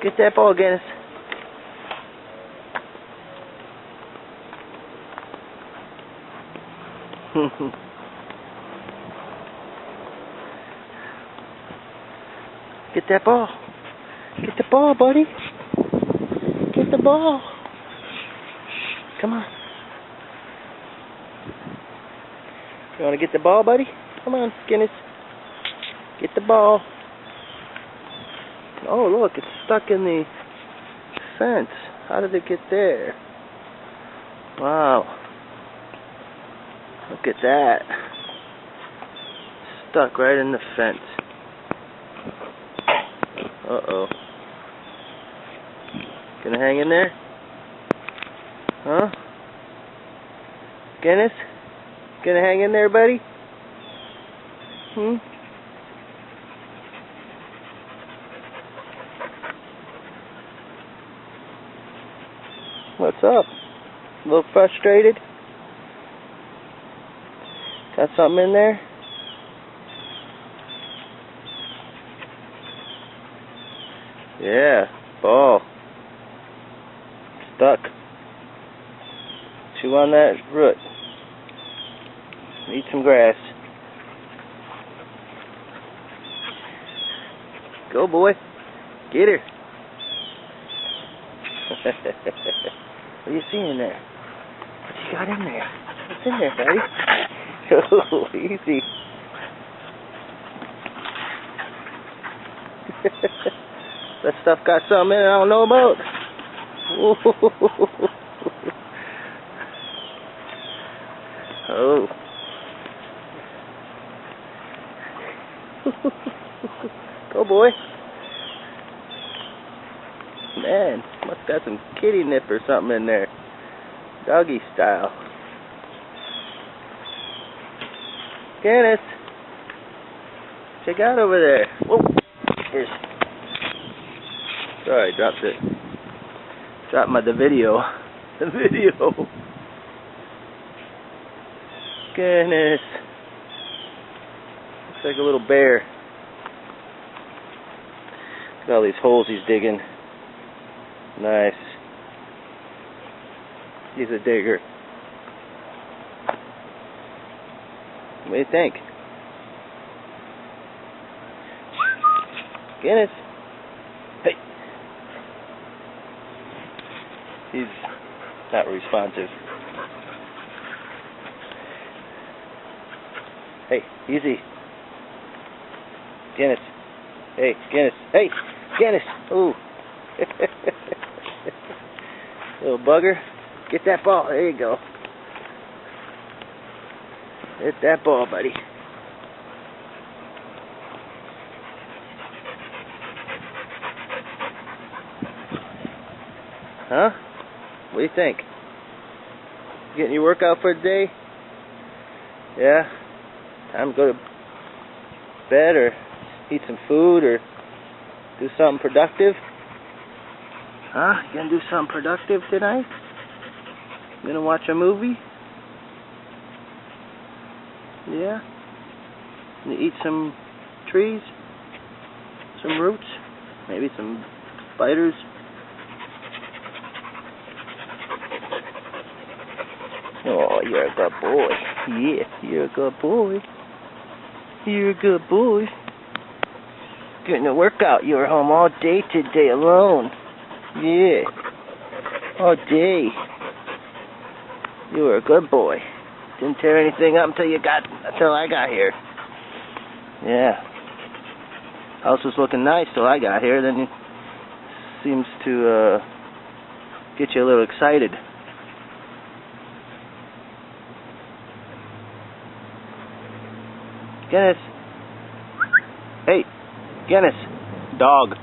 Get that ball, Guinness. Get that ball. Get the ball, buddy. Get the ball. Come on. You want to get the ball, buddy? Come on, Guinness. Get the ball. Oh, look, it's stuck in the fence. How did it get there? Wow. Look at that. Stuck right in the fence. Uh-oh. Gonna hang in there? Huh? Guinness? Gonna hang in there, buddy? What's up? A little frustrated? Got something in there? Yeah, ball. Stuck. Chew on that root. Eat some grass. Go, boy. Get her. What are you seeing there? What you got in there? What's in there, buddy? Oh, easy. That stuff got something in it I don't know about. Oh. Go, boy. Man, must got some kitty nip or something in there. Doggy style. Guinness. What you got over there? Whoa. Here's. Sorry, I dropped it. Dropped the video. The video. Guinness. Looks like a little bear. Look at all these holes he's digging. Nice. He's a digger. What do you think? Guinness. Hey. He's not responsive. Hey, easy. Guinness. Hey, Guinness. Hey, Guinness. Ooh. Little bugger. Get that ball. There you go. Hit that ball, buddy. Huh? What do you think? Getting your workout for the day? Yeah? Time to go to bed or eat some food or do something productive? Huh? You gonna do something productive tonight? You gonna watch a movie? Yeah? You eat some trees? Some roots? Maybe some spiders? Oh, you're a good boy. Yeah, you're a good boy. You're a good boy. Getting a workout. You were home all day today alone. Yeah. All day. You were a good boy. Didn't tear anything up until I got here. Yeah. House was looking nice till I got here. Then it seems to get you a little excited. Guinness. Hey, Guinness. Dog.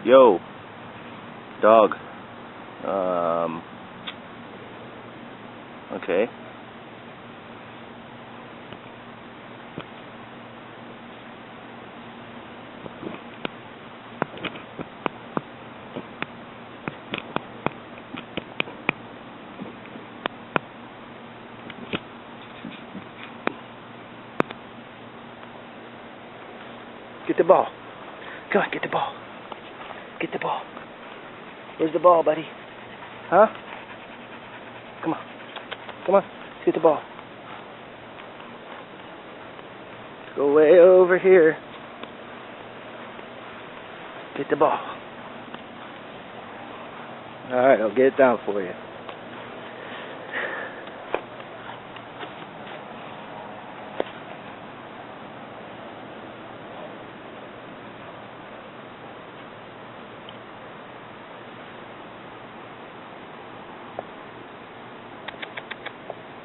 Yo. Dog. Okay. Get the ball. Come on, get the ball. Get the ball. Where's the ball, buddy? Huh? Come on. Come on. Let's get the ball. Let's go way over here. Get the ball. Alright, I'll get it down for you.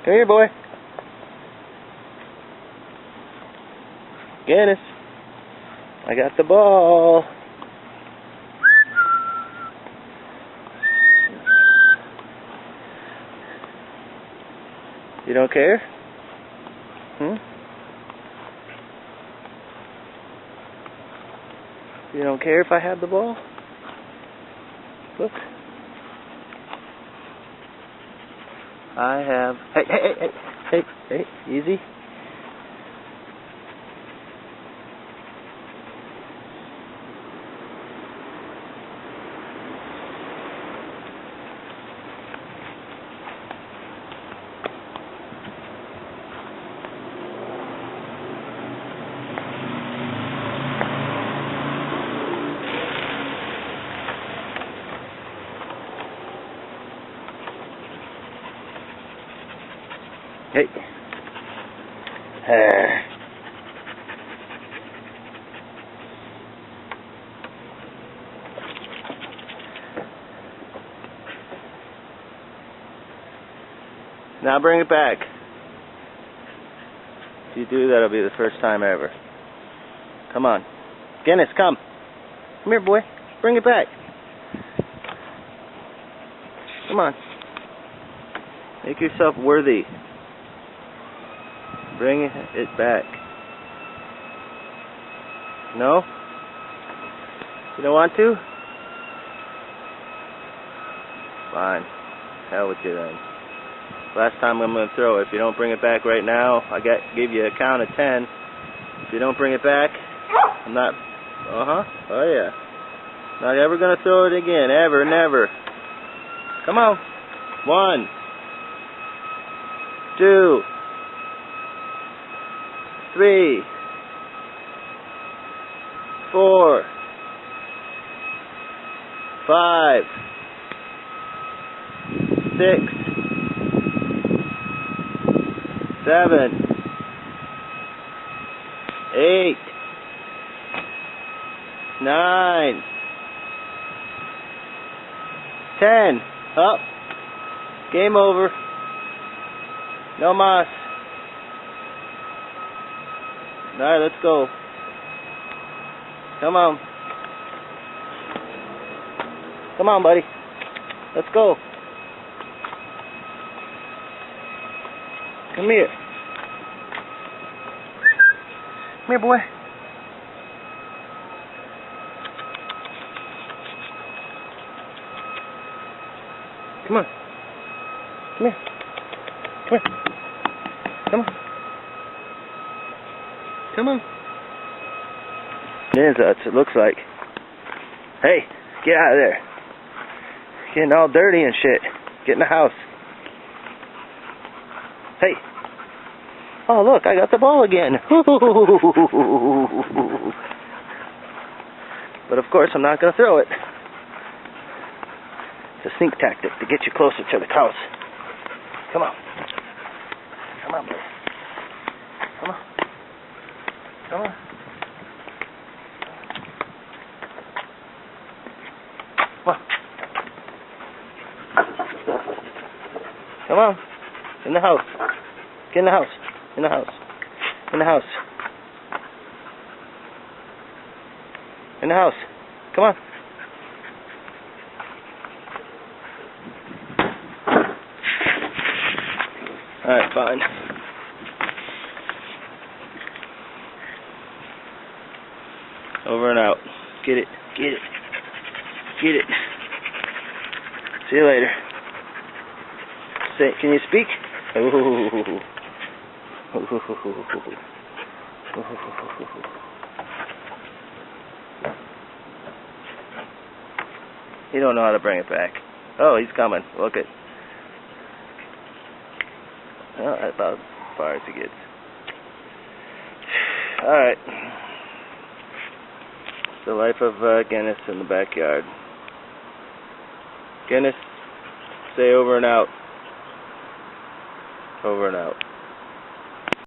Come here, boy. Guinness. I got the ball. You don't care? You don't care if I have the ball? Look. I have... Hey, easy. Hey. Now bring it back. If you do, that'll be the first time ever. Come on. Guinness, come. Come here, boy. Bring it back. Come on. Make yourself worthy. Bring it back. No? You don't want to? Fine. Hell with you then. Last time I'm going to throw it. If you don't bring it back right now, give you a count of 10. If you don't bring it back, I'm not... Oh yeah. Not ever going to throw it again. Ever, never. Come on. 1, 2, 3, 4, 5, 6, 7, 8, 9, 10. Up. Game over. No mas. Alright, let's go. Come on. Come on, buddy. Let's go. Come here. Come here, boy. Come on. Come here. Come here. Come on. Come on. It looks like. Hey, get out of there. Getting all dirty and shit. Get in the house. Hey. Oh, look, I got the ball again. But of course, I'm not going to throw it. It's a sneak tactic to get you closer to the house. Come on. Come on, boy. Come on. Come on. Come on. Come on. In the house. Get in the house. In the house. In the house. In the house. Come on. Alright, fine. Over and out. Get it. Get it. Get it. See you later. Say, can you speak? Ooh. He don't know how to bring it back. Oh, he's coming. Look it. Well, that's about as far as he gets. Alright. The life of Guinness in the backyard. Guinness, say over and out. Over and out.